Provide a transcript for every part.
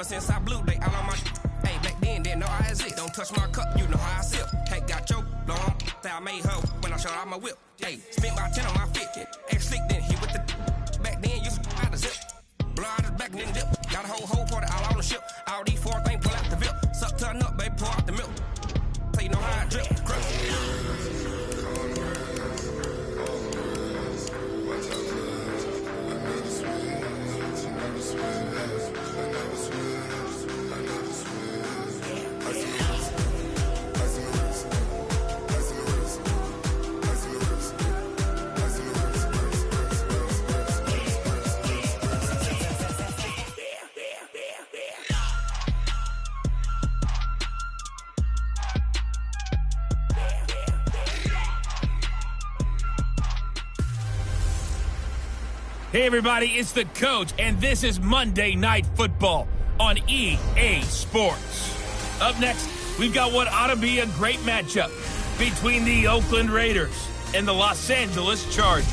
Ever since I blew, they all on my hey, back then, didn't know I exist. Don't touch my cup, you know how I sip. Hey, got your long, that I made her when I showed out my whip. Hey, spent about 10 on my fit. Ex-slick, then hit with the back then, used to out the zip. Blow out his back, then dip. Got a whole party all on the ship. All these four things, pull out the VIP. Suck, turn up, baby, pour out the milk. So you know how I drip. Hey, everybody, it's the coach, and this is Monday Night Football on EA Sports. Up next, we've got what ought to be a great matchup between the Oakland Raiders and the Los Angeles Chargers.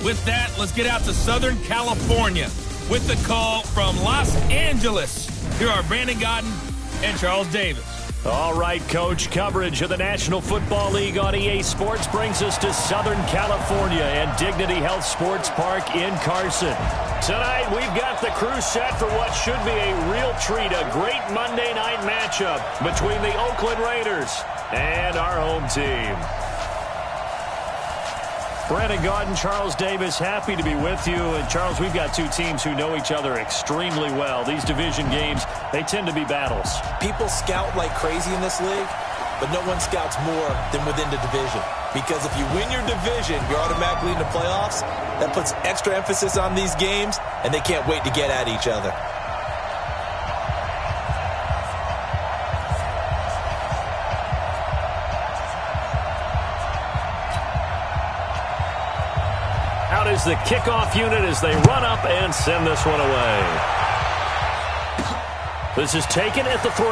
With that, let's get out to Southern California with the call from Los Angeles. Here are Brandon Godden and Charles Davis. All right, Coach. Coverage of the National Football League on EA Sports brings us to Southern California and Dignity Health Sports Park in Carson. Tonight, we've got the crew set for what should be a real treat, a great Monday night matchup between the Oakland Raiders and our home team. Brandon Gaudin, Charles Davis, happy to be with you. And Charles, we've got two teams who know each other extremely well. These division games, they tend to be battles. People scout like crazy in this league, but no one scouts more than within the division. Because if you win your division, you're automatically in the playoffs. That puts extra emphasis on these games, and they can't wait to get at each other. Is the kickoff unit as they run up and send this one away. This is taken at the 3.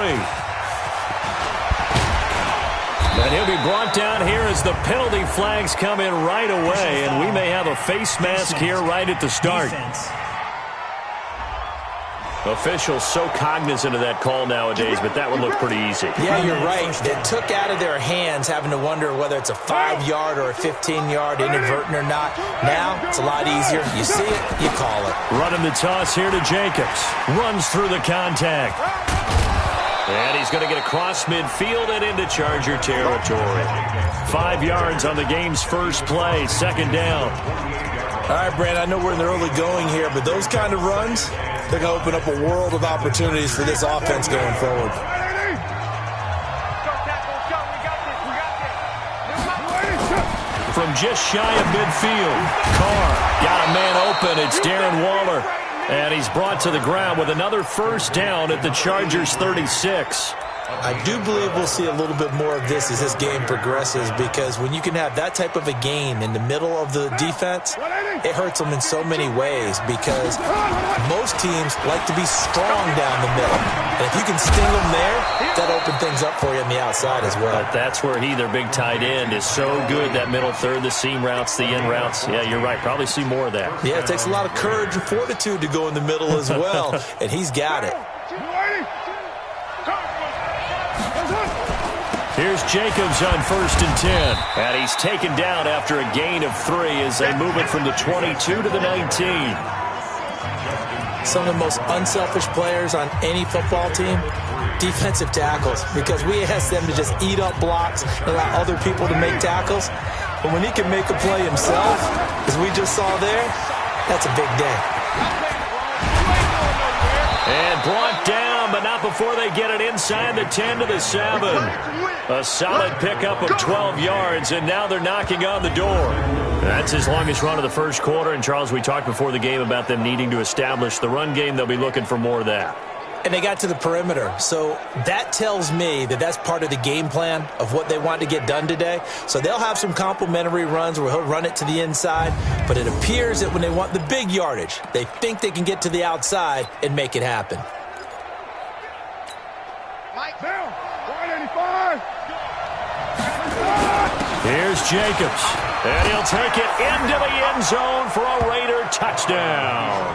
And he'll be brought down here as the penalty flags come in right away, and we may have a face mask here right at the start. Officials so cognizant of that call nowadays, but that one looked pretty easy. Yeah, you're right. It took out of their hands having to wonder whether it's a 5-yard or a 15-yard, inadvertent or not. Now, it's a lot easier. You see it, you call it. Running the toss here to Jacobs. Runs through the contact. And he's going to get across midfield and into Charger territory. 5 yards on the game's first play, second down. All right, Brand, I know we're in the early going here, but those kind of runs, they're going to open up a world of opportunities for this offense going forward. From just shy of midfield, Carr got a man open. It's Darren Waller. And he's brought to the ground with another first down at the Chargers' 36. I do believe we'll see a little bit more of this as this game progresses, because when you can have that type of a gain in the middle of the defense, it hurts them in so many ways, because most teams like to be strong down the middle. And if you can sting them there, that opens things up for you on the outside as well. But that's where their big tight end, is so good, that middle third, the seam routes, the in routes. Yeah, you're right. Probably see more of that. Yeah, it takes a lot of courage and fortitude to go in the middle as well, and he's got it. Here's Jacobs on 1st and 10. And he's taken down after a gain of 3 as they move it from the 22 to the 19. Some of the most unselfish players on any football team, defensive tackles, because we ask them to just eat up blocks and allow other people to make tackles. But when he can make a play himself, as we just saw there, that's a big day. And brought down, but not before they get it inside the 10 to the 7. A solid pickup of 12 yards, and now they're knocking on the door. That's his longest run of the first quarter. And, Charles, we talked before the game about them needing to establish the run game. They'll be looking for more of that. And they got to the perimeter. So that tells me that that's part of the game plan of what they want to get done today. So they'll have some complimentary runs where he'll run it to the inside. But it appears that when they want the big yardage, they think they can get to the outside and make it happen. Mike down, 185. Here's Jacobs. And he'll take it into the end zone for a Raider touchdown.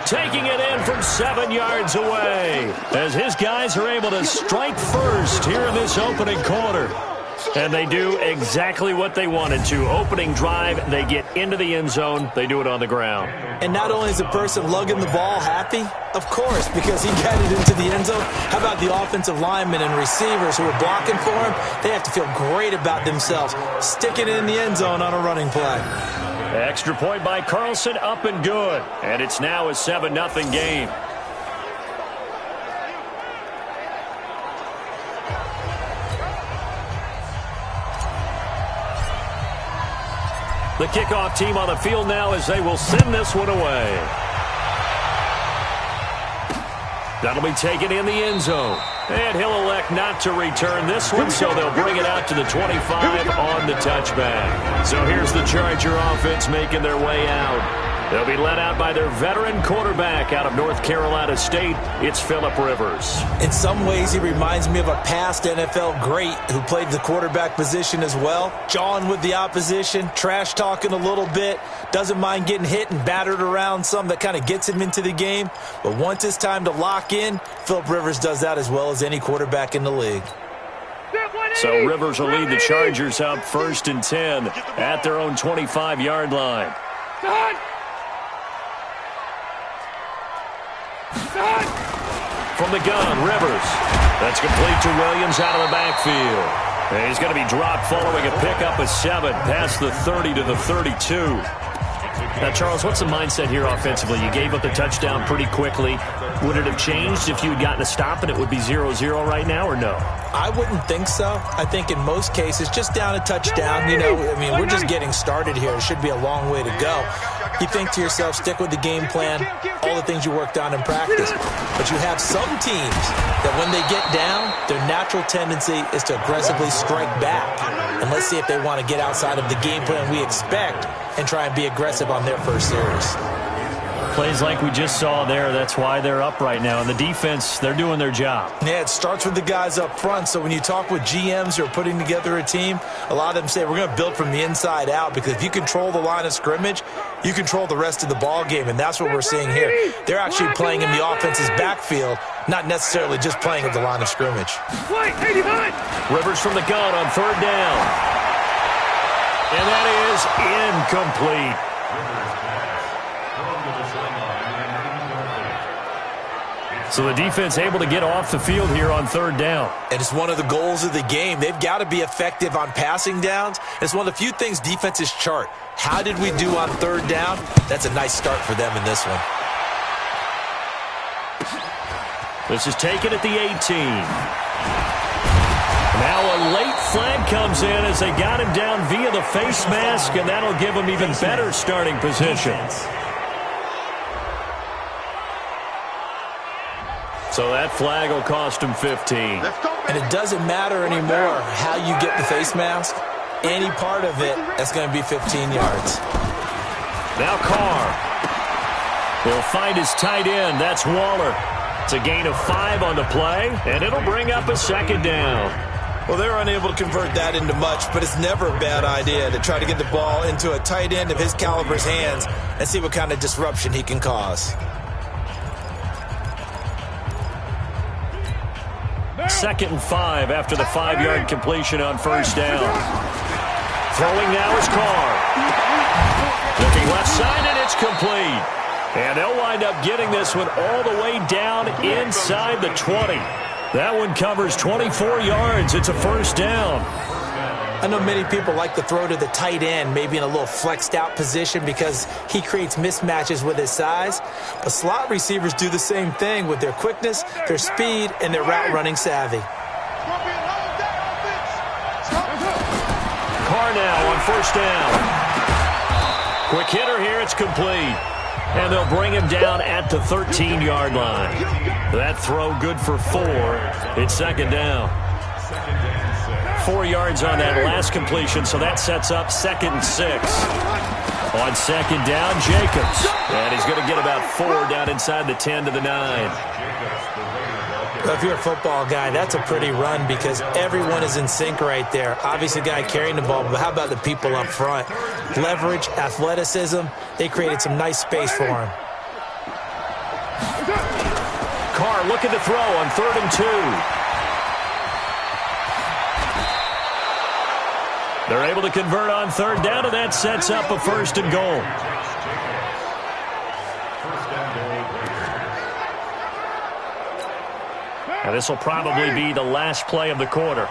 taking it in from 7 yards away as his guys are able to strike first here in this opening quarter. And they do exactly what they wanted to. Opening drive, they get into the end zone. They do it on the ground. And not only is the person lugging the ball happy, of course, because he got it into the end zone. How about the offensive linemen and receivers who are blocking for him? They have to feel great about themselves, sticking it in the end zone on a running play. Extra point by Carlson, up and good. And it's now a 7-0 game. The kickoff team on the field now as they will send this one away. That'll be taken in the end zone. And he'll elect not to return this one, so they'll bring it out to the 25 on the touchback. So here's the Charger offense making their way out. They'll be led out by their veteran quarterback out of North Carolina State. It's Phillip Rivers. In some ways, he reminds me of a past NFL great who played the quarterback position as well. Jawing with the opposition, trash talking a little bit, doesn't mind getting hit and battered around some. That kind of gets him into the game. But once it's time to lock in, Phillip Rivers does that as well as any quarterback in the league. So Rivers will lead the Chargers up 1st and 10 at their own 25-yard line. From the gun, Rivers. That's complete to Williams out of the backfield. And he's going to be dropped following a pickup of 7 past the 30 to the 32. Now, Charles, what's the mindset here offensively? You gave up the touchdown pretty quickly. Would it have changed if you had gotten a stop and it would be 0-0 right now, or no? I wouldn't think so. I think in most cases, just down a touchdown, we're just getting started here. It should be a long way to go. You think to yourself, stick with the game plan, all the things you worked on in practice. But you have some teams that when they get down, their natural tendency is to aggressively strike back. And let's see if they want to get outside of the game plan we expect and try and be aggressive on their first series. Plays like we just saw there, that's why they're up right now. And the defense, they're doing their job. Yeah, it starts with the guys up front. So when you talk with GMs who are putting together a team, a lot of them say we're going to build from the inside out, because if you control the line of scrimmage, you control the rest of the ball game, and that's what we're seeing here. They're actually playing in the offense's backfield, not necessarily just playing at the line of scrimmage. Rivers from the gun on 3rd down. And that is incomplete. So the defense able to get off the field here on 3rd down. And it's one of the goals of the game. They've got to be effective on passing downs. It's one of the few things defenses chart. How did we do on 3rd down? That's a nice start for them in this one. This is taken at the 18. Now a late flag comes in as they got him down via the face mask, and that'll give him even better starting position. So that flag will cost him 15. And it doesn't matter anymore how you get the face mask. Any part of it, that's going to be 15 yards. Now Carr. He'll find his tight end. That's Waller. It's a gain of 5 on the play, and it'll bring up a 2nd down. Well, they're unable to convert that into much, but it's never a bad idea to try to get the ball into a tight end of his caliber's hands and see what kind of disruption he can cause. 2nd and 5 after the 5-yard completion on 1st down. Throwing now is Carr. Looking left side, and it's complete. And they'll wind up getting this one all the way down inside the 20. That one covers 24 yards. It's a 1st down. I know many people like to throw to the tight end, maybe in a little flexed out position because he creates mismatches with his size. But slot receivers do the same thing with their quickness, their speed, and their route running savvy. Carr now on 1st down. Quick hitter here, it's complete. And they'll bring him down at the 13-yard line. That throw good for 4. It's 2nd down. 4 yards on that last completion, so that sets up 2nd and 6. On 2nd down, Jacobs. And he's going to get about 4 down inside the 10 to the 9. Well, if you're a football guy, that's a pretty run because everyone is in sync right there. Obviously, the guy carrying the ball, but how about the people up front? Leverage, athleticism, they created some nice space for him. Carr looking to throw on 3rd and 2. They're able to convert on 3rd down, and that sets up a 1st and goal. And this will probably be the last play of the quarter.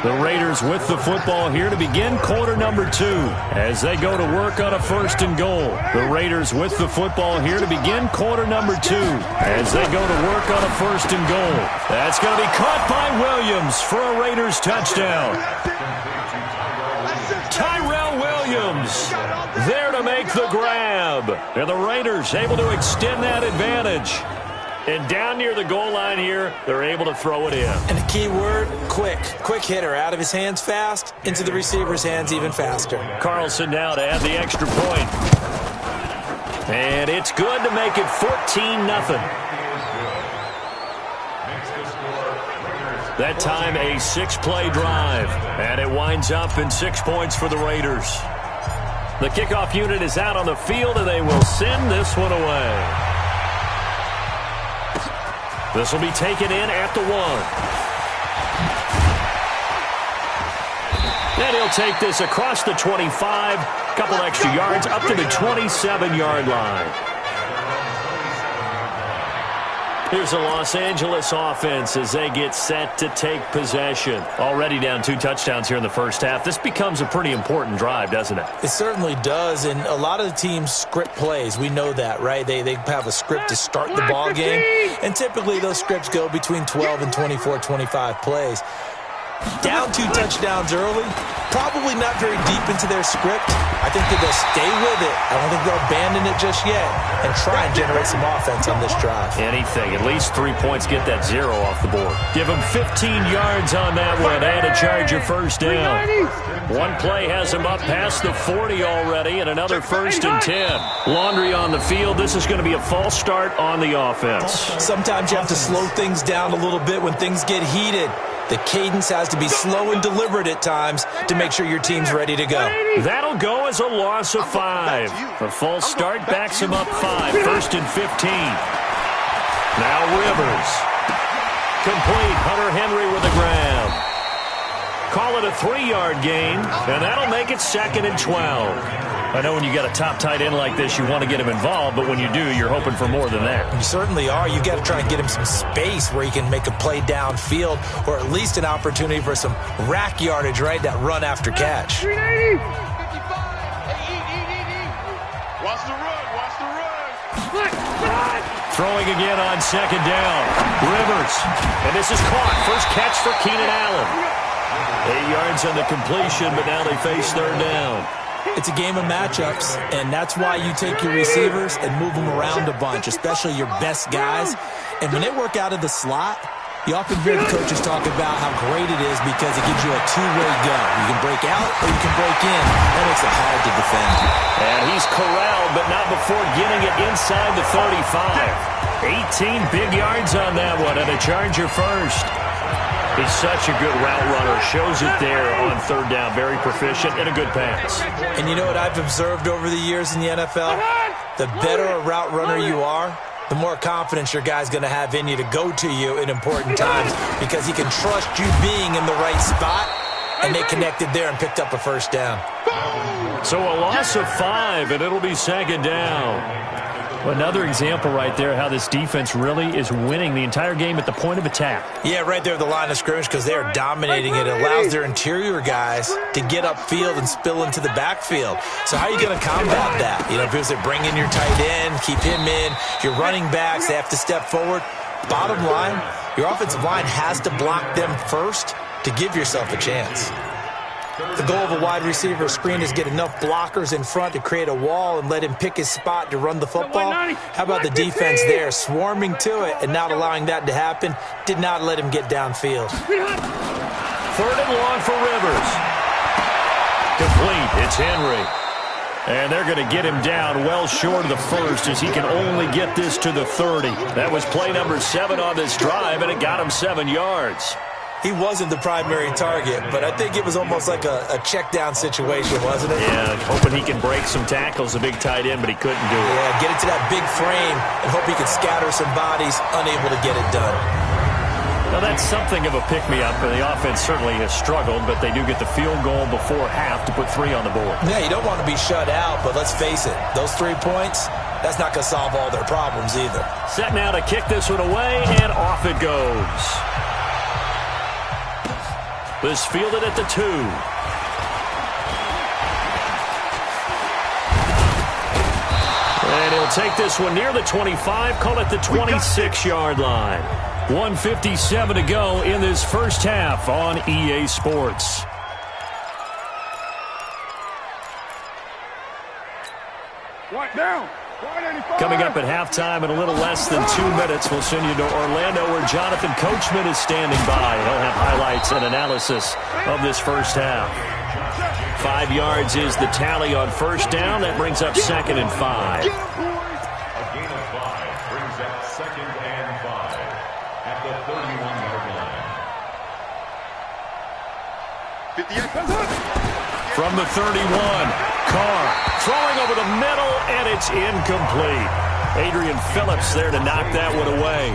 The Raiders with the football here to begin quarter number 2 as they go to work on a 1st and goal. The Raiders with the football here to begin quarter number 2 as they go to work on a 1st and goal. That's going to be caught by Williams for a Raiders touchdown. Tyrell Williams there to make the grab. And the Raiders able to extend that advantage. And down near the goal line here, they're able to throw it in. And the key word, quick. Quick hitter. Out of his hands fast, into the receiver's hands even faster. Carlson now to add the extra point. And it's good to make it 14-0. That time a 6-play drive. And it winds up in 6 points for the Raiders. The kickoff unit is out on the field, and they will send this one away. This will be taken in at the 1. And he'll take this across the 25, couple extra yards up to the 27-yard line. Here's the Los Angeles offense as they get set to take possession. Already down 2 touchdowns here in the first half. This becomes a pretty important drive, doesn't it? It certainly does, and a lot of the teams script plays. We know that, right? They have a script to start the ball game, and typically those scripts go between 12 and 24, 25 plays. Down 2 touchdowns early, probably not very deep into their script. I think that they'll stay with it. I don't think they'll abandon it just yet and try and generate some offense on this drive. Anything. At least 3 points, get that 0 off the board. Give them 15 yards on that one and a Charger 1st down. One play has them up past the 40 already and another 1st and 10. Laundry on the field. This is going to be a false start on the offense. Sometimes you have to slow things down a little bit when things get heated. The cadence has to be slow and deliberate at times to make sure your team's ready to go. That'll go as a loss of 5. A false start backs him up 5. 1st and 15. Now Rivers. Complete. Hunter Henry with a grab. Call it a 3-yard gain, and that'll make it 2nd and 12. I know when you got a top tight end like this, you want to get him involved, but when you do, you're hoping for more than that. You certainly are. You got to try and get him some space where he can make a play downfield, or at least an opportunity for some rack yardage, right? That run after catch. Watch the run. Throwing again on 2nd down. Rivers. And this is caught. First catch for Keenan Allen. 8 yards on the completion, but now they face 3rd down. It's a game of matchups, and that's why you take your receivers and move them around a bunch, especially your best guys. And when they work out of the slot, you often hear the coaches talk about how great it is because it gives you a two-way go. You can break out or you can break in. That makes it hard to defend. And he's corralled, but not before getting it inside the 35. 18 big yards on that one, and a Charger 1st. He's such a good route runner. Shows it there on 3rd down. Very proficient and a good pass. And you know what I've observed over the years in the NFL? The better a route runner you are, the more confidence your guy's going to have in you to go to you in important times because he can trust you being in the right spot, and they connected there and picked up a 1st down. So a loss of 5, and it'll be 2nd down. Another example right there how this defense really is winning the entire game at the point of attack. Yeah, right there at the line of scrimmage because they are dominating it. It allows their interior guys to get upfield and spill into the backfield. So how are you going to combat that? You know, because they bring in your tight end, keep him in. Your running backs, they have to step forward. Bottom line, your offensive line has to block them first to give yourself a chance. The goal of a wide receiver screen is get enough blockers in front to create a wall and let him pick his spot to run the football. How about the defense there, swarming to it and not allowing that to happen? Did not let him get downfield. 3rd and long for Rivers. Complete. It's Henry. And they're going to get him down well short of the 1st as he can only get this to the 30. That was play number 7 on this drive, and it got him 7 yards. He wasn't the primary target, but I think it was almost like a check-down situation, wasn't it? Yeah, hoping he can break some tackles, a big tight end, but he couldn't do it. Yeah, get into that big frame and hope he could scatter some bodies, unable to get it done. Now, that's something of a pick-me-up, and the offense certainly has struggled, but they do get the field goal before half to put 3 on the board. Yeah, you don't want to be shut out, but let's face it, those 3 points, that's not going to solve all their problems either. Set now to kick this one away, and off it goes. This fielded at the 2. And he'll take this one near the 25, call it the 26-yard line. 1:57 to go in this first half on EA Sports. Right down. Coming up at halftime in a little less than 2 minutes, we'll send you to Orlando where Jonathan Coachman is standing by. He'll have highlights and analysis of this first half. 5 yards is the tally on first down. That brings up 2nd and 5. A gain of 5 brings up 2nd and 5 at the 31-yard line. From the 31, Carr throwing over the middle, and it's incomplete. Adrian Phillips there to knock that one away.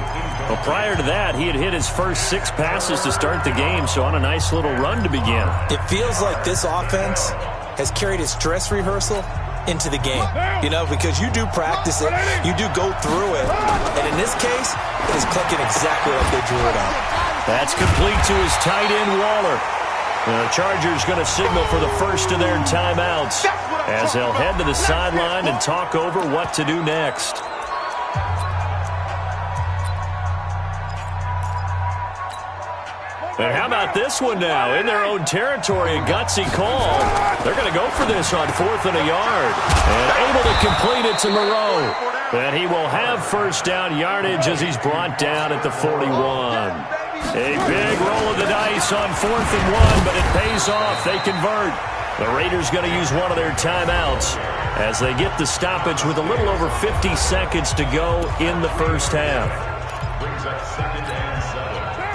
Well, prior to that, he had hit his first 6 passes to start the game, so on a nice little run to begin. It feels like this offense has carried its dress rehearsal into the game. You know, because you do practice it, you do go through it, and in this case, it is clicking exactly like they drew it up. That's complete to his tight end, Waller. The Chargers going to signal for the first of their timeouts as they'll head to the sideline and talk over what to do next. And how about this one now? In their own territory, a gutsy call. They're going to go for this on 4th and a yard. And able to complete it to Moreau. And he will have first down yardage as he's brought down at the 41. A big roll of the dice on 4th and 1, but it pays off. They convert. The Raiders going to use one of their timeouts as they get the stoppage with a little over 50 seconds to go in the first half.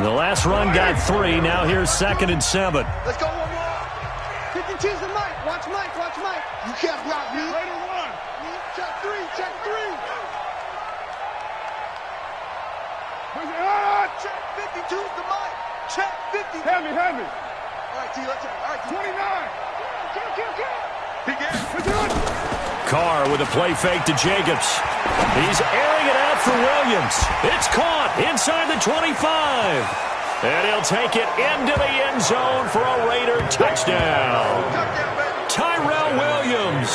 The last run got 3. Now here's 2nd and 7. Let's go one more. 52's the Mike. Watch Mike. Watch Mike. You can't block me. Raider 1. Check 3. Check 3. Check 52's the Mike. Check 50. Heavy. All right, T. Let's check. All right, T. 29. He gets. Carr with a play fake to Jacobs. He's airing it out for Williams. It's caught inside the 25. And he'll take it into the end zone for a Raider touchdown. Tyrell Williams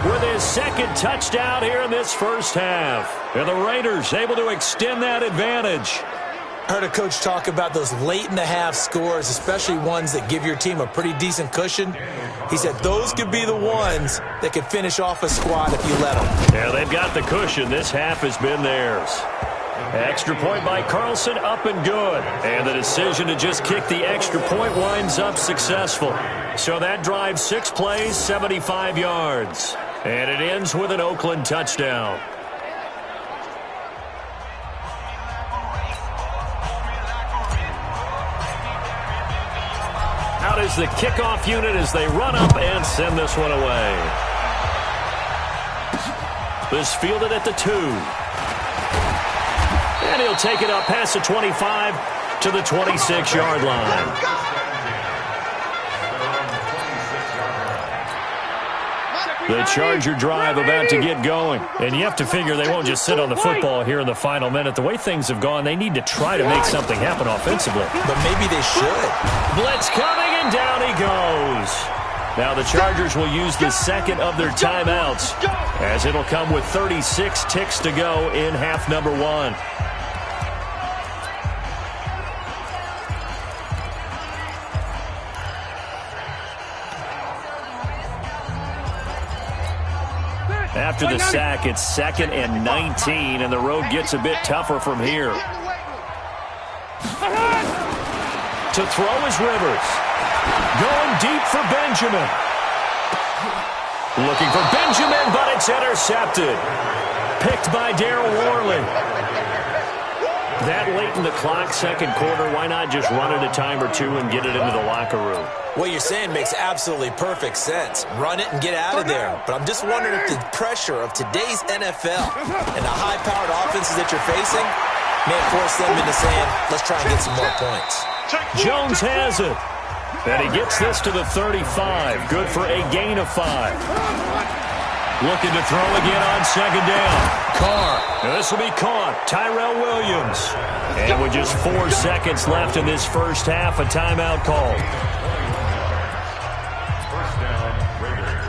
with his 2nd touchdown here in this first half. And the Raiders able to extend that advantage. I heard a coach talk about those late-in-the-half scores, especially ones that give your team a pretty decent cushion. He said those could be the ones that could finish off a squad if you let them. Yeah, they've got the cushion. This half has been theirs. Extra point by Carlson, up and good. And the decision to just kick the extra point winds up successful. So that drives 6 plays, 75 yards. And it ends with an Oakland touchdown. Out is the kickoff unit as they run up and send this one away. This fielded at the 2. And he'll take it up past the 25 to the 26-yard line. The Charger drive about to get going. And you have to figure they won't just sit on the football here in the final minute. The way things have gone, they need to try to make something happen offensively. But maybe they should. Blitz coming, and down he goes. Now the Chargers will use the 2nd of their timeouts, as it'll come with 36 ticks to go in half number 1. After the sack, it's 2nd and 19, and the road gets a bit tougher from here. To throw is Rivers. Going deep for Benjamin. Looking for Benjamin, but it's intercepted. Picked by Darryl Worley. That late in the clock, second quarter, why not just run it a time or two and get it into the locker room? What you're saying makes absolutely perfect sense. Run it and get out of there. But I'm just wondering if the pressure of today's NFL and the high-powered offenses that you're facing may force them into saying, let's try and get some more points. Jones has it. And he gets this to the 35. Good for a gain of 5. Looking to throw again on second down. Carr. This will be caught. Tyrell Williams. And with just 4 seconds left in this first half, a timeout called. First down, Raiders.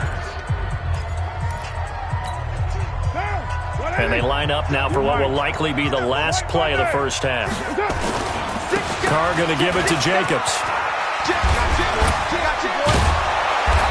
And they line up now for what will likely be the last play of the first half. Carr going to give it to Jacobs.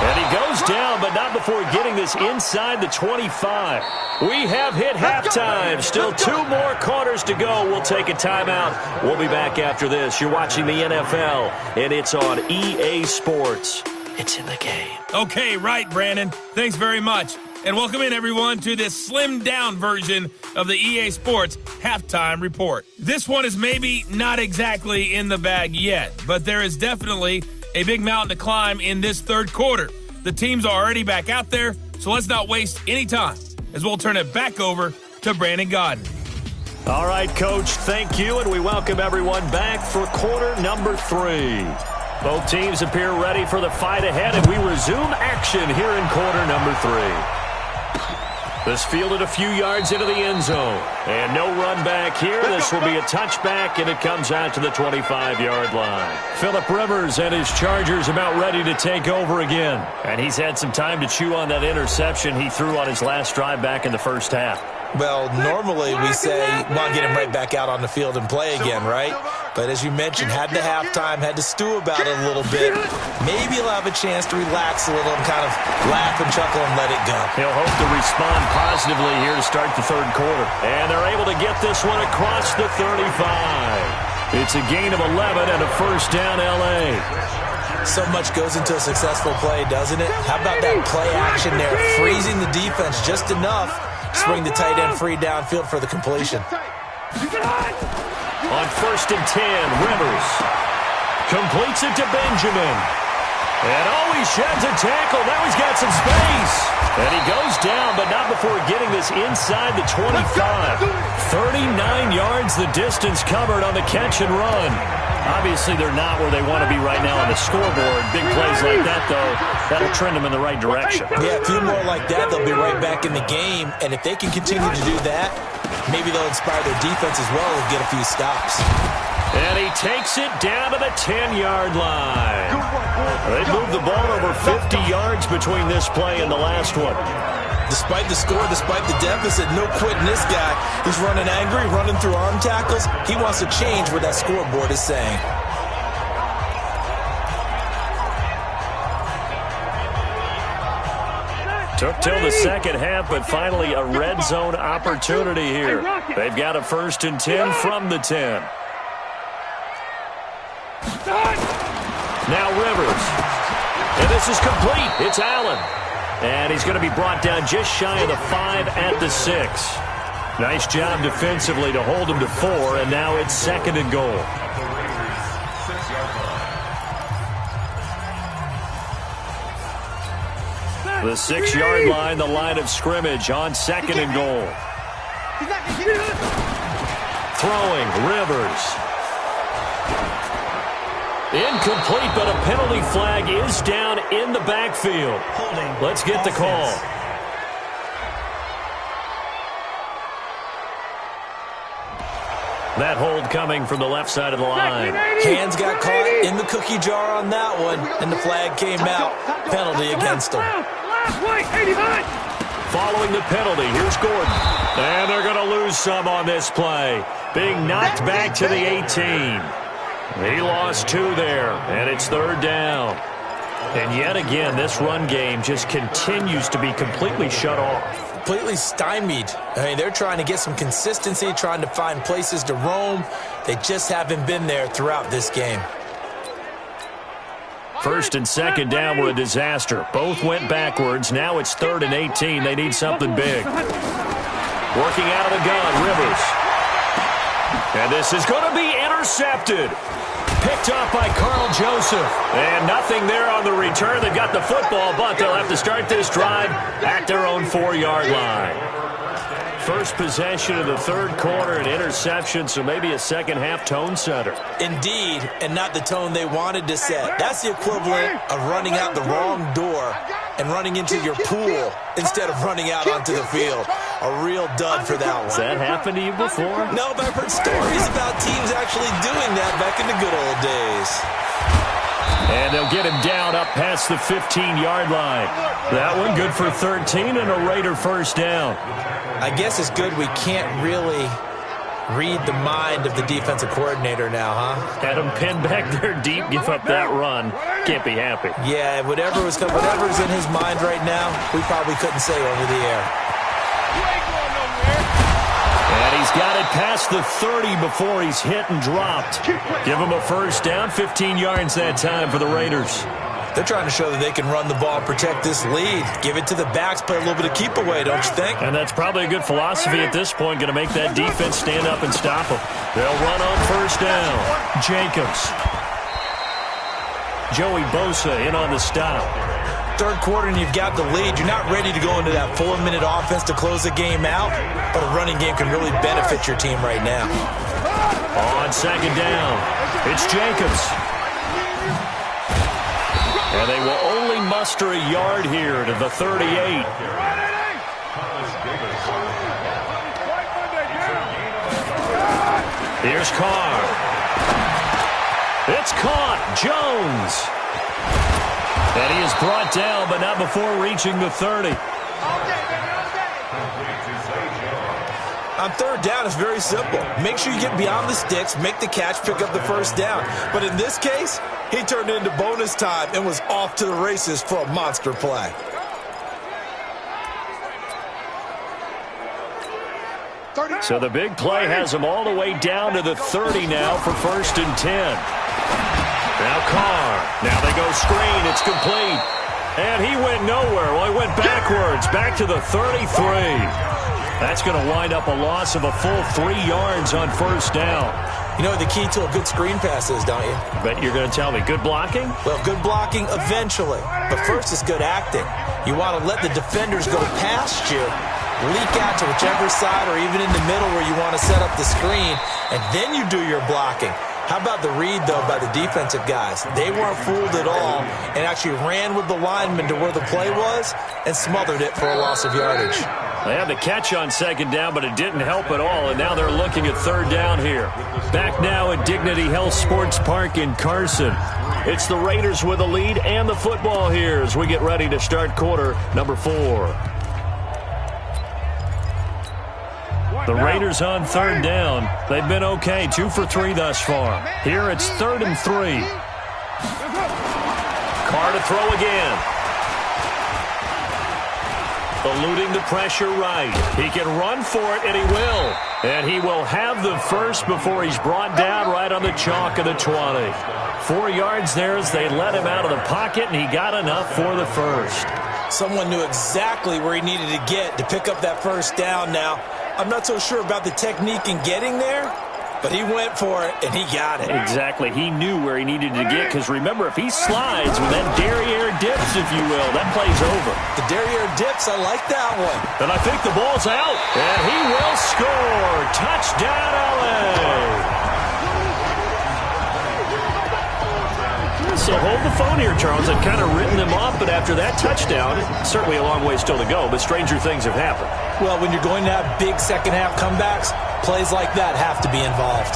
And he goes down, but not before getting this inside the 25. We have hit halftime. Still 2 more quarters to go. We'll take a timeout. We'll be back after this. You're watching the NFL, and it's on EA Sports. It's in the game. Okay, right, Brandon. Thanks very much. And welcome in, everyone, to this slimmed-down version of the EA Sports Halftime Report. This one is maybe not exactly in the bag yet, but there is definitely a big mountain to climb in this third quarter. The teams are already back out there, so let's not waste any time as we'll turn it back over to Brandon Godden. All right, Coach, thank you, and we welcome everyone back for quarter number 3. Both teams appear ready for the fight ahead, and we resume action here in quarter number 3. This fielded a few yards into the end zone. And no run back here. This will be a touchback, and it comes out to the 25-yard line. Phillip Rivers and his Chargers about ready to take over again. And he's had some time to chew on that interception he threw on his last drive back in the first half. Well, normally we say, well, get him right back out on the field and play again, right? But as you mentioned, had to halftime, had to stew about it a little bit. Maybe he'll have a chance to relax a little and kind of laugh and chuckle and let it go. He'll hope to respond positively here to start the third quarter. And they're able to get this one across the 35. It's a gain of 11 and a first down L.A. So much goes into a successful play, doesn't it? How about that play action there, freezing the defense just enough to bring the tight end free downfield for the completion. On first and 10, Rivers completes it to Benjamin. And he sheds a tackle. Now he's got some space. And he goes down, but not before getting this inside the 25. 39 yards the distance covered on the catch and run. Obviously, they're not where they want to be right now on the scoreboard. Big plays like that, though, that'll trend them in the right direction. Yeah, a few more like that, they'll be right back in the game. And if they can continue to do that, maybe they'll inspire their defense as well and get a few stops. And he takes it down to the 10-yard line. They moved the ball over 50 yards between this play and the last one. Despite the score, despite the deficit, no quitting this guy. He's running angry, running through arm tackles. He wants to change what that scoreboard is saying. Took till the second half, but finally a red zone opportunity here. They've got a first and 10 from the 10. Now Rivers. And this is complete. It's Allen. And he's going to be brought down just shy of the 5 at the 6. Nice job defensively to hold him to 4, and now it's second and goal. The 6-yard line, the line of scrimmage on second and goal. Throwing, Rivers. Incomplete, but a penalty flag is down in the backfield. Let's get the call. That hold coming from the left side of the line. Hands got caught in the cookie jar on that one, and the flag came out. Penalty against him. Following the penalty, here's Gordon. And they're going to lose some on this play. Being knocked back to the 18. He lost 2 there, and it's third down. And yet again, this run game just continues to be completely shut off. Completely stymied. I mean, they're trying to get some consistency, trying to find places to roam. They just haven't been there throughout this game. First and second down were a disaster. Both went backwards. Now it's third and 18. They need something big. Working out of the gun, Rivers. And And this is going to be intercepted. Picked off by Carl Joseph. And nothing there on the return. They've got the football, but they'll have to start this drive at their own 4-yard line. First possession of the third quarter, an interception, so maybe a second-half tone setter. Indeed, and not the tone they wanted to set. That's the equivalent of running out the wrong door and running into your pool instead of running out onto the field. A real dud for that one. Has that happened to you before? No, but I've heard stories about teams actually doing that back in the good old days. And they'll get him down up past the 15-yard line. That one good for 13 and a Raider first down. I guess it's good we can't really read the mind of the defensive coordinator now, huh? Had him pinned back there deep, give up that run. Can't be happy. Yeah, whatever's in his mind right now, we probably couldn't say over the air. And he's got it past the 30 before he's hit and dropped. Give him a first down, 15 yards that time for the Raiders. They're trying to show that they can run the ball and protect this lead. Give it to the backs, play a little bit of keep away, don't you think? And that's probably a good philosophy at this point, going to make that defense stand up and stop them. They'll run on first down. Jacobs. Joey Bosa in on the stop. Third quarter and you've got the lead. You're not ready to go into that 4-minute offense to close the game out, but a running game can really benefit your team right now. On second down, it's Jacobs. And they will only muster a yard here to the 38. Here's Carr. It's caught. Jones. And he is brought down, but not before reaching the 30. On third down, it's very simple. Make sure you get beyond the sticks, make the catch, pick up the first down. But in this case, he turned into bonus time and was off to the races for a monster play. So the big play has him all the way down to the 30 now for first and 10. Now Carr. Now they go screen. It's complete. And he went nowhere. Well, he went backwards. Back to the 33. That's going to wind up a loss of a full 3 yards on first down. You know what the key to a good screen pass is, don't you? But you're going to tell me, good blocking? Well, good blocking eventually. But first is good acting. You want to let the defenders go past you, leak out to whichever side or even in the middle where you want to set up the screen, and then you do your blocking. How about the read, though, by the defensive guys? They weren't fooled at all and actually ran with the lineman to where the play was and smothered it for a loss of yardage. They had the catch on second down, but it didn't help at all, and now they're looking at third down here. Back now at Dignity Health Sports Park in Carson. It's the Raiders with a lead and the football here as we get ready to start quarter number 4. The Raiders on third down. They've been okay, 2 for 3 thus far. Here it's 3rd and 3. Carr to throw again. Eluding the pressure right. He can run for it, and he will. And he will have the first before he's brought down right on the chalk of the 20. 4 yards there as they let him out of the pocket, and he got enough for the first. Someone knew exactly where he needed to get to pick up that first down now. I'm not so sure about the technique in getting there, but he went for it, and he got it. Exactly. He knew where he needed to get, because remember, if he slides with that derriere dips, if you will, that play's over. The derriere dips, I like that one. And I think the ball's out, and he will score. Touchdown, L.A. So hold the phone here, Charles. I've kind of written them off, but after that touchdown, certainly a long way still to go, but stranger things have happened. Well, when you're going to have big second-half comebacks, plays like that have to be involved.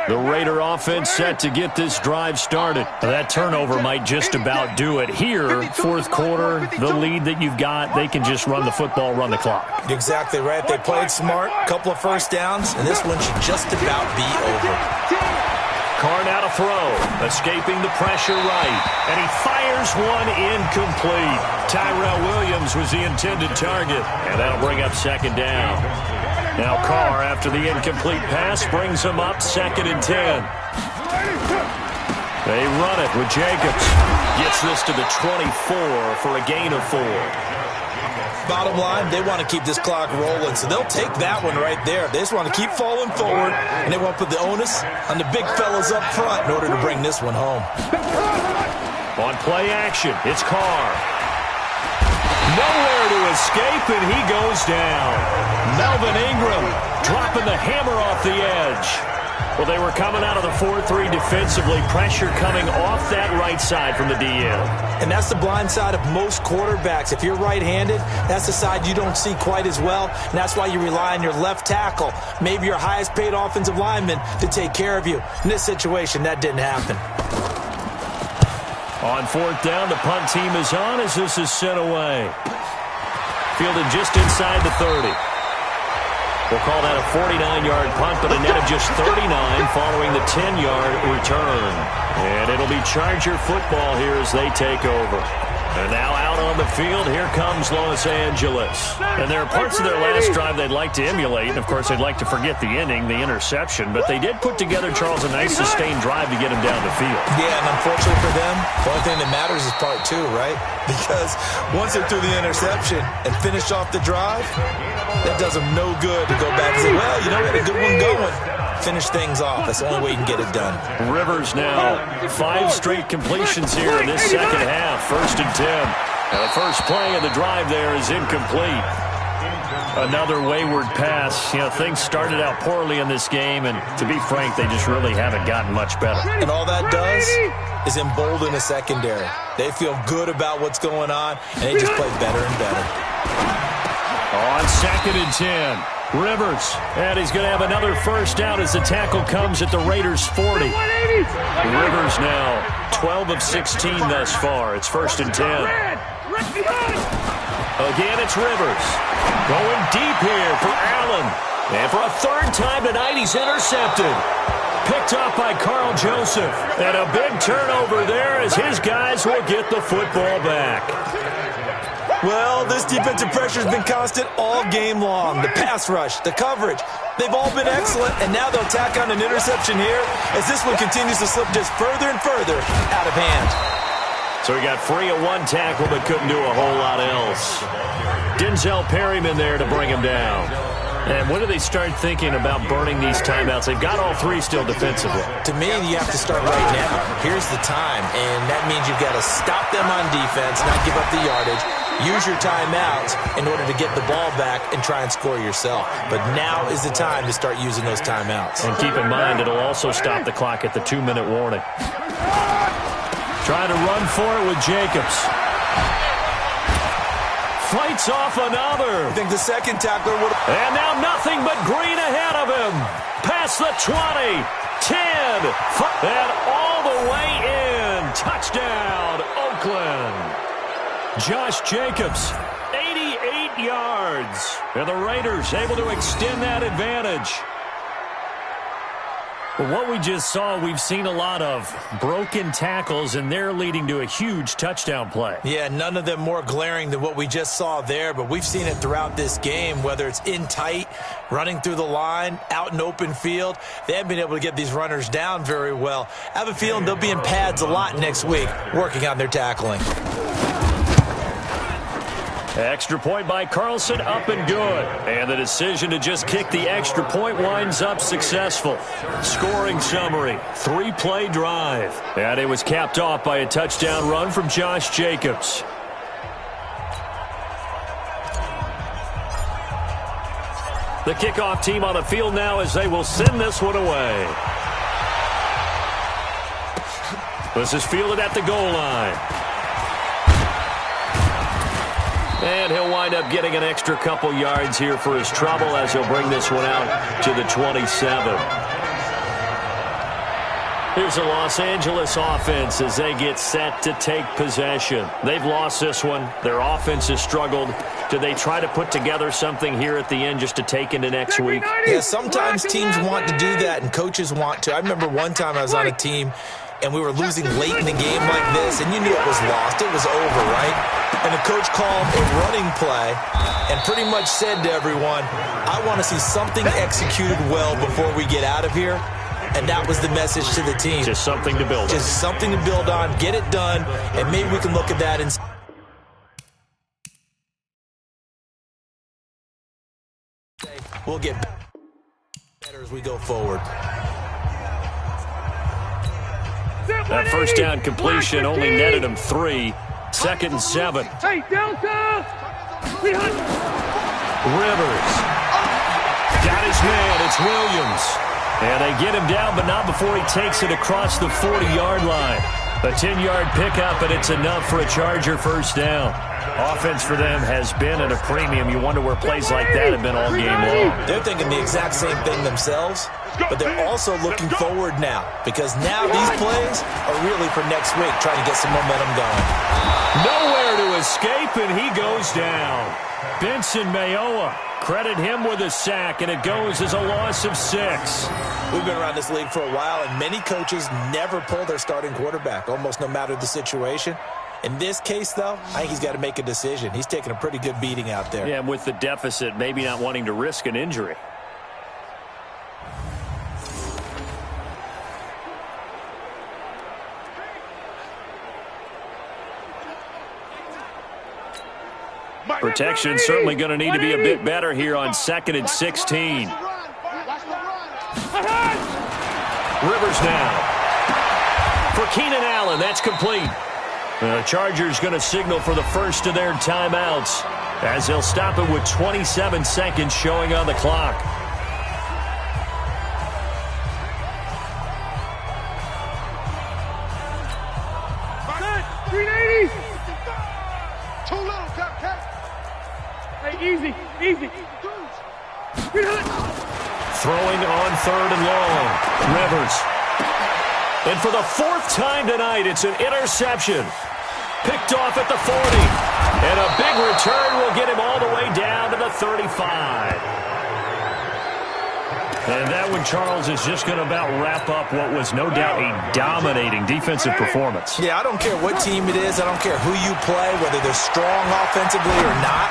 The Raider offense set to get this drive started. That turnover might just about do it. Here, fourth quarter, the lead that you've got, they can just run the football, run the clock. Exactly right. They played smart, couple of first downs, and this one should just about be over. Carr now to A throw, escaping the pressure right, and he fires one incomplete. Tyrell Williams was the intended target, and that'll bring up second down. Now Carr, after the incomplete pass, brings him up 2nd and 10. They run it with Jacobs. Gets this to the 24 for a gain of 4. Bottom line, they want to keep this clock rolling, so they'll take that one right there. They just want to keep falling forward, and they want to put the onus on the big fellas up front in order to bring this one home. On play action, it's Carr. Nowhere to escape, and he goes down. Melvin Ingram dropping the hammer off the edge. Well, they were coming out of the 4-3 defensively. Pressure coming off that right side from the DN. And that's the blind side of most quarterbacks. If you're right-handed, that's the side you don't see quite as well. And that's why you rely on your left tackle, maybe your highest-paid offensive lineman, to take care of you. In this situation, that didn't happen. On 4th down, the punt team is on as this is sent away. Fielded just inside the 30. We'll call that a 49-yard punt, but a net of just 39 following the 10-yard return. And it'll be Charger football here as they take over. And now out on the field, here comes Los Angeles. And there are parts of their last drive they'd like to emulate. And, of course, they'd like to forget the inning, the interception. But they did put together, Charles, a nice sustained drive to get him down the field. Yeah, and unfortunately for them, the only thing that matters is part 2, right? Because once they threw the interception and finished off the drive, that does them no good to go back and say, well, you know, we had a good one going. Finish things off. That's the only way you can get it done. Rivers now 5 straight completions here in this second half. 1st and 10. Now the first play of the drive there is incomplete. Another wayward pass. You know, things started out poorly in this game, and to be frank, they just really haven't gotten much better. And all that does is embolden the secondary. They feel good about what's going on, and they just play better and better. On 2nd and 10. Rivers, and he's going to have another first down as the tackle comes at the Raiders' 40. Rivers now 12 of 16 thus far. It's 1st and 10. Again, it's Rivers. Going deep here for Allen. And for a 3rd time tonight, he's intercepted. Picked up by Carl Joseph. And a big turnover there as his guys will get the football back. Well, this defensive pressure has been constant all game long. The pass rush, the coverage, they've all been excellent, and now they'll tack on an interception here as this one continues to slip just further and further out of hand. So he got free of 1 tackle but couldn't do a whole lot else. Denzel Perryman there to bring him down. And when do they start thinking about burning these timeouts? They've got all 3 still defensively. To me, you have to start right now. Here's the time, and that means you've got to stop them on defense, not give up the yardage. Use your timeouts in order to get the ball back and try and score yourself. But now is the time to start using those timeouts. And keep in mind, it'll also stop the clock at the 2-minute warning. Trying to run for it with Jacobs. Fights off another. I think the second tackler would have... And now nothing but green ahead of him. Past the 20, 10, and all the way in. Touchdown, Oakland. Josh Jacobs, 88 yards. And the Raiders able to extend that advantage. Well, what we just saw, we've seen a lot of broken tackles, and they're leading to a huge touchdown play. Yeah, none of them more glaring than what we just saw there, but we've seen it throughout this game, whether it's in tight, running through the line, out in open field. They haven't been able to get these runners down very well. I have a feeling they'll be in pads a lot next week, working on their tackling. Extra point by Carlson, up and good. And the decision to just kick the extra point winds up successful. Scoring summary, 3-play drive. And it was capped off by a touchdown run from Josh Jacobs. The kickoff team on the field now as they will send this one away. This is fielded at the goal line. And he'll wind up getting an extra couple yards here for his trouble as he'll bring this one out to the 27. Here's a Los Angeles offense as they get set to take possession. They've lost this one. Their offense has struggled. Do they try to put together something here at the end just to take into next week? Yeah, sometimes teams want to do that and coaches want to. I remember one time I was on a team and we were losing late in the game like this, and you knew it was lost. It was over, right? And the coach called a running play and pretty much said to everyone, I want to see something executed well before we get out of here. And that was the message to the team. Just something to build on. Just something to build on, get it done, and maybe we can look at that and say, we'll get better as we go forward. That first down completion only netted him 3. 2nd and 7. Hey, Delta! Rivers. Got his man. It's Williams. And they get him down, but not before he takes it across the 40-yard line. A 10-yard pickup, and it's enough for a Charger first down. Offense for them has been at a premium. You wonder where plays like that have been all game long. They're thinking the exact same thing themselves, but they're also looking forward now because now these plays are really for next week, trying to get some momentum going. Nowhere to escape, and he goes down. Benson Mayowa, credit him with a sack, and it goes as a loss of 6. We've been around this league for a while, and many coaches never pull their starting quarterback, almost no matter the situation. In this case, though, I think he's got to make a decision. He's taking a pretty good beating out there. Yeah, and with the deficit, maybe not wanting to risk an injury. Protection certainly going to need to be a bit better here on 2nd and 16. Rivers now. For Keenan Allen, that's complete. The Chargers going to signal for the first of their timeouts as they'll stop it with 27 seconds showing on the clock. Easy. Throwing on 3rd and long. Rivers. And for the 4th time tonight, it's an interception. Picked off at the 40. And a big return will get him all the way down to the 35. And that one, Charles, is just going to about wrap up what was no doubt a dominating defensive performance. Yeah, I don't care what team it is. I don't care who you play, whether they're strong offensively or not.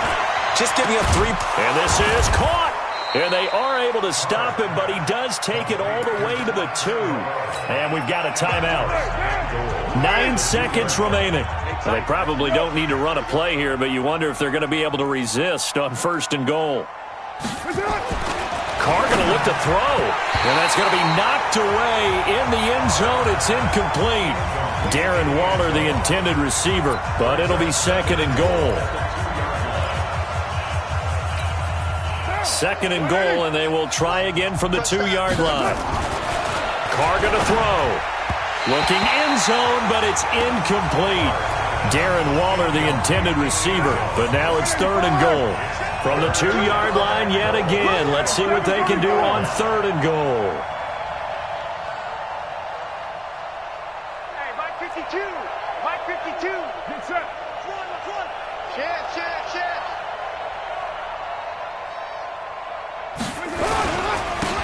Just give me a 3. And this is caught. And they are able to stop him, but he does take it all the way to the 2. And we've got a timeout. 9 seconds remaining. Well, they probably don't need to run a play here, but you wonder if they're going to be able to resist on 1st and goal. Carr going to look to throw. And that's going to be knocked away in the end zone. It's incomplete. Darren Waller, the intended receiver, but it'll be 2nd and goal. 2nd and goal, and they will try again from the 2-yard line. Carr going to throw. Looking end zone, but it's incomplete. Darren Waller, the intended receiver, but now it's 3rd and goal. From the 2-yard line yet again. Let's see what they can do on 3rd and goal. Hey, Mike 52. Mike 52. Get set. Run. Shit.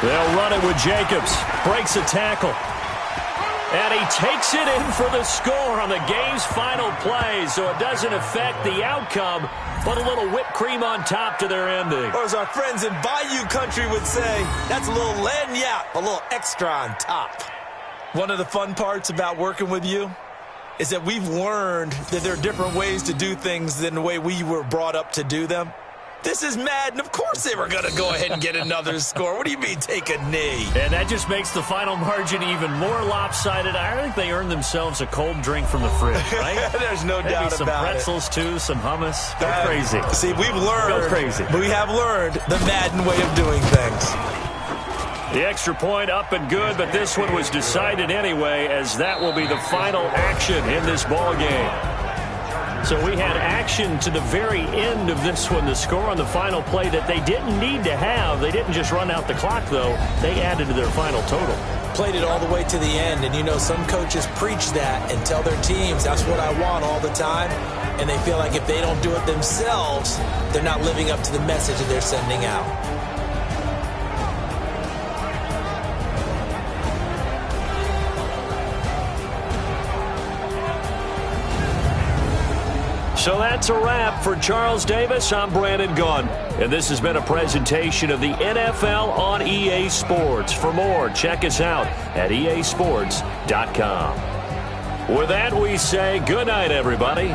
They'll run it with Jacobs. Breaks a tackle. And he takes it in for the score on the game's final play, so it doesn't affect the outcome, but a little whipped cream on top to their ending. Or as our friends in Bayou Country would say, that's a little lagniappe, a little extra on top. One of the fun parts about working with you is that we've learned that there are different ways to do things than the way we were brought up to do them. This is Madden. Of course they were going to go ahead and get another score. What do you mean take a knee? And that just makes the final margin even more lopsided. I think they earned themselves a cold drink from the fridge, right? There's no doubt some about pretzels, too, some hummus. Go crazy. See, we've learned. Go crazy. We have learned the Madden way of doing things. The extra point up and good, but this one was decided anyway, as that will be the final action in this ball game. So we had action to the very end of this one, the score on the final play that they didn't need to have. They didn't just run out the clock, though. They added to their final total. played it all the way to the end. And, you know, some coaches preach that and tell their teams, that's what I want all the time. And they feel like if they don't do it themselves, they're not living up to the message that they're sending out. So that's a wrap. For Charles Davis, I'm Brandon Gunn. And this has been a presentation of the NFL on EA Sports. For more, check us out at easports.com. With that, we say good night, everybody.